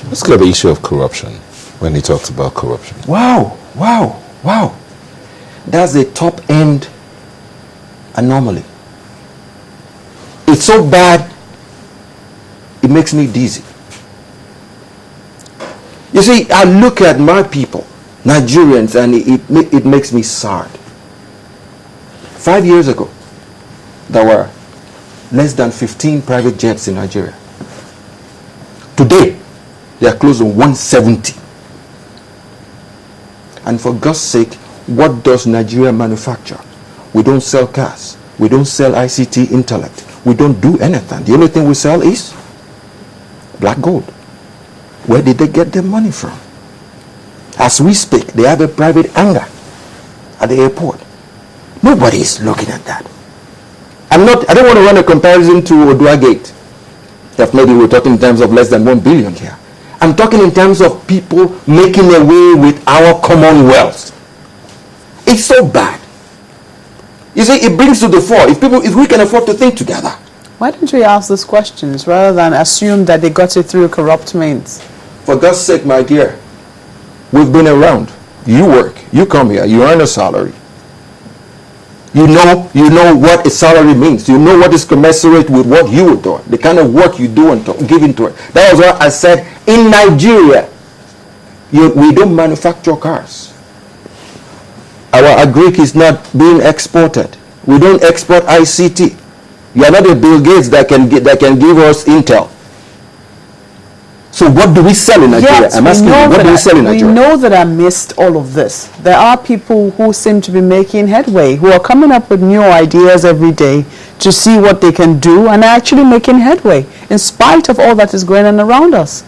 Let's look at the issue of corruption when he talks about corruption. Wow. That's a top-end anomaly. It's so bad, it makes me dizzy. You see, I look at my people, Nigerians, and it makes me sad. 5 years ago, there were less than 15 private jets in Nigeria. Today, they are close to 170. And for God's sake, what does Nigeria manufacture? We don't sell cars. We don't sell ICT intellect. We don't do anything. The only thing we sell is black gold. Where did they get their money from? As we speak, they have a private hangar at the airport. Nobody is looking at that. I don't want to run a comparison to Odua Gate. That maybe we're talking in terms of less than 1 billion here. I'm talking in terms of people making away with our commonwealth. It's so bad. You see, it brings to the fore, if we can afford to think together. Why don't we ask these questions rather than assume that they got it through corrupt means? For God's sake, my dear, we've been around. You work, you come here, you earn a salary. You know what a salary means. You know what is commensurate with what you would do. The kind of work you do and give into it. That was what I said. In Nigeria, we don't manufacture cars. Our agric is not being exported. We don't export ICT. You are not a Bill Gates that can give us Intel. So what do we sell in Nigeria? Yes, I'm asking you, what do we sell in Nigeria? We know that amidst all of this, there are people who seem to be making headway, who are coming up with new ideas every day to see what they can do and are actually making headway in spite of all that is going on around us.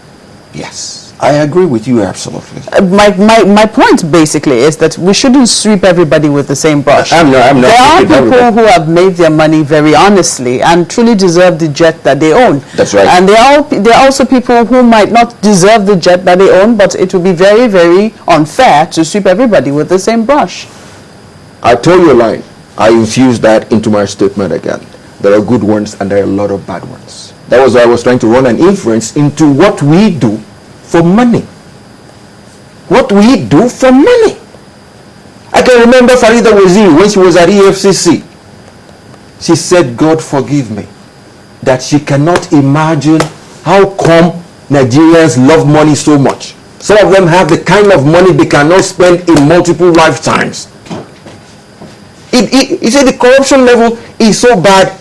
Yes, I agree with you absolutely. My point basically is that we shouldn't sweep everybody with the same brush. I'm not there are people who have made their money very honestly and truly deserve the jet that they own. That's right. And there are also people who might not deserve the jet that they own, but it would be very, very unfair to sweep everybody with the same brush. I told you a line. I infused that into my statement again. There are good ones and there are a lot of bad ones. That was why I was trying to run an inference into what we do for money. What we do for money. I can remember Farida Waziri when she was at EFCC. She said, God forgive me, that she cannot imagine how come Nigerians love money so much. Some of them have the kind of money they cannot spend in multiple lifetimes. You see, the corruption level is so bad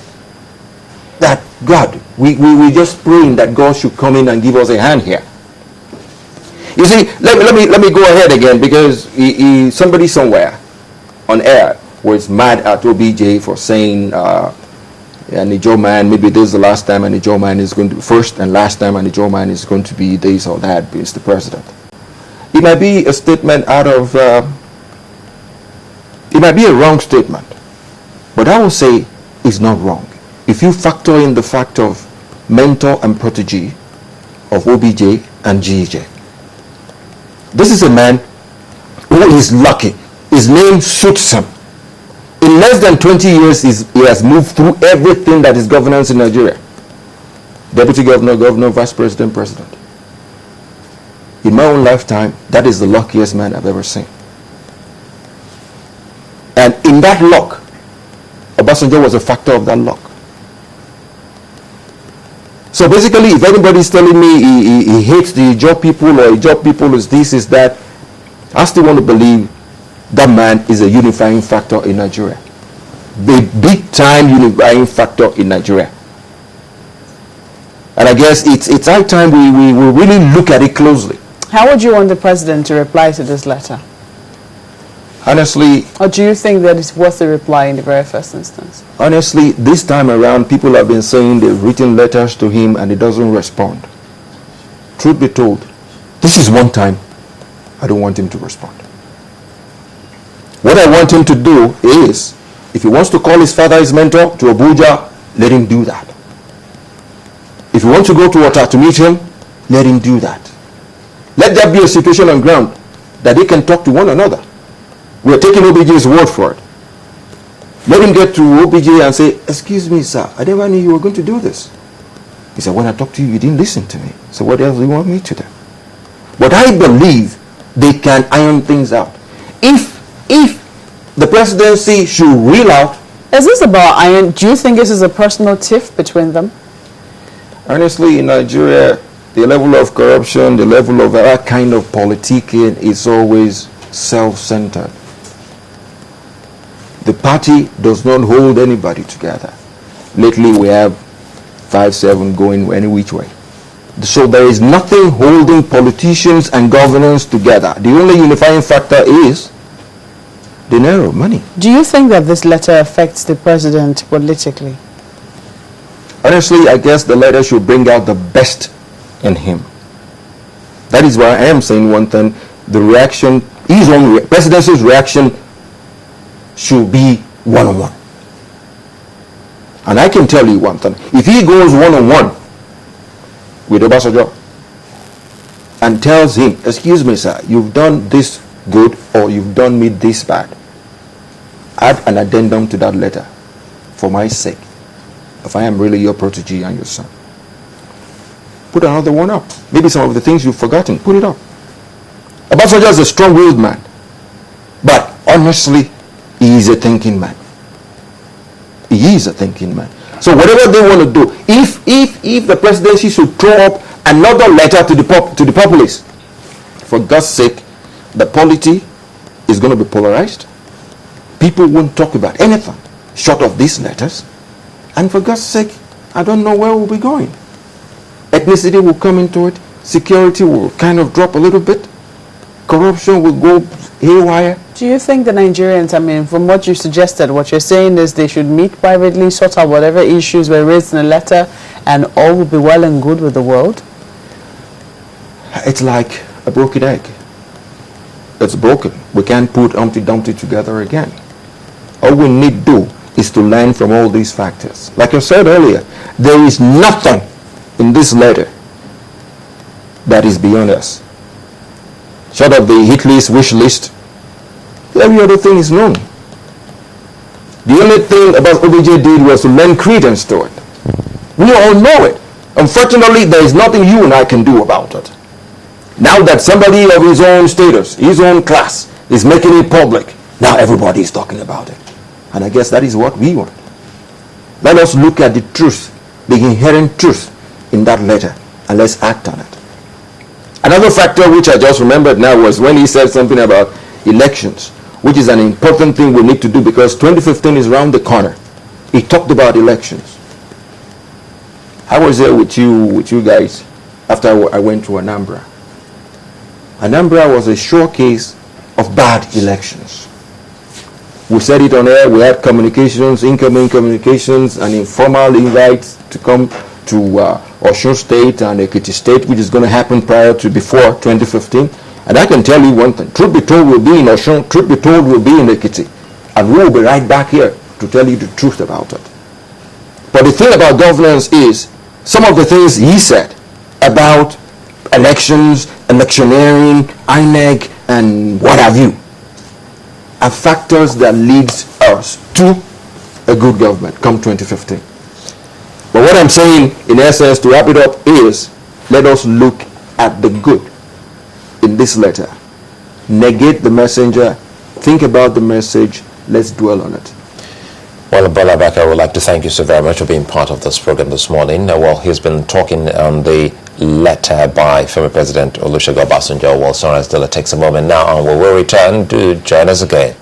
that God, we just praying that God should come in and give us a hand here. You see, let me go ahead again, because somebody somewhere on air was mad at OBJ for saying a Nijo man, maybe this is the last time a Nijo man is going to be first and last time a Nijo man is going to be this or that, Mr. President. It might be a statement out of, it might be a wrong statement, but I will say it's not wrong. If you factor in the fact of mentor and protege of OBJ and GJ. This is a man who is lucky. His name suits him. In less than 20 years, he has moved through everything that is governance in Nigeria. Deputy governor, governor, vice president, president. In my own lifetime, that is the luckiest man I've ever seen. And in that luck, Obasanjo was a factor of that luck. So basically, if anybody is telling me he hates the job people, or job people is this, is that, I still want to believe that man is a unifying factor in Nigeria. The big time unifying factor in Nigeria. And I guess it's high time we really look at it closely. How would you want the president to reply to this letter? Honestly... Or do you think that it's worth a reply in the very first instance? Honestly, this time around, people have been saying they've written letters to him and he doesn't respond. Truth be told, this is one time I don't want him to respond. What I want him to do is, if he wants to call his father his mentor to Abuja, let him do that. If he wants to go to Ota to meet him, let him do that. Let there be a situation on ground that they can talk to one another. We're taking OBJ's word for it. Let him get to OBJ and say, excuse me, sir, I never knew you were going to do this. He said, when I talked to you, you didn't listen to me. So what else do you want me to do? But I believe they can iron things out. If the presidency should reel out... Is this about iron? Do you think this is a personal tiff between them? Honestly, in Nigeria, the level of corruption, the level of that kind of politicking is always self-centered. The party does not hold anybody together. Lately, we have 5-7 going any which way. So there is nothing holding politicians and governance together. The only unifying factor is the Naira money. Do you think that this letter affects the president politically? Honestly, I guess the letter should bring out the best in him. That is why I am saying one thing. The reaction, his own presidency's reaction should be one-on-one. And I can tell you one thing. If he goes one-on-one with Obasanjo and tells him, excuse me, sir, you've done this good or you've done me this bad, add an addendum to that letter for my sake, if I am really your protege and your son. Put another one up. Maybe some of the things you've forgotten, put it up. Obasanjo is a strong-willed man, but honestly, he is a thinking man. He is a thinking man. So whatever they want to do, if the presidency should throw up another letter to the populace, for God's sake, the polity is going to be polarized. People won't talk about anything short of these letters. And for God's sake, I don't know where we'll be going. Ethnicity will come into it. Security will kind of drop a little bit. Corruption will go haywire. Do you think the Nigerians, I mean, from what you suggested, what you're saying is they should meet privately, sort out whatever issues were raised in the letter, and all will be well and good with the world? It's like a broken egg. It's broken. We can't put Humpty Dumpty together again. All we need to do is to learn from all these factors. Like I said earlier, there is nothing in this letter that is beyond us. Short of the hit list, wish list, every other thing is known. The only thing about OBJ did was to lend credence to it. We all know it. Unfortunately, there is nothing you and I can do about it. Now that somebody of his own status, his own class, is making it public, now everybody is talking about it. And I guess that is what we want. Let us look at the truth, the inherent truth in that letter, and let's act on it. Another factor which I just remembered now was when he said something about elections, which is an important thing we need to do because 2015 is around the corner. He talked about elections. I was there with you guys after I went to Anambra. Anambra was a showcase of bad elections. We said it on air. We had communications, incoming communications, and informal invites to come to Osun State and Ekiti State, which is going to happen before 2015. And I can tell you one thing. Truth be told, we'll be in Osun. Truth be told, we'll be in Ekiti. And we will be right back here to tell you the truth about it. But the thing about governance is, some of the things he said about elections, electioneering, INEC, and what have you, are factors that leads us to a good government come 2015. But what I'm saying, in essence, to wrap it up, is let us look at the good in this letter. Negate the messenger, think about the message, let's dwell on it. Well, Bola, I would like to thank you so very much for being part of this program this morning. Well, he's been talking on the letter by former President Olusegun Obasanjo. Well, Sarah still takes a moment now, and we will return to join us again.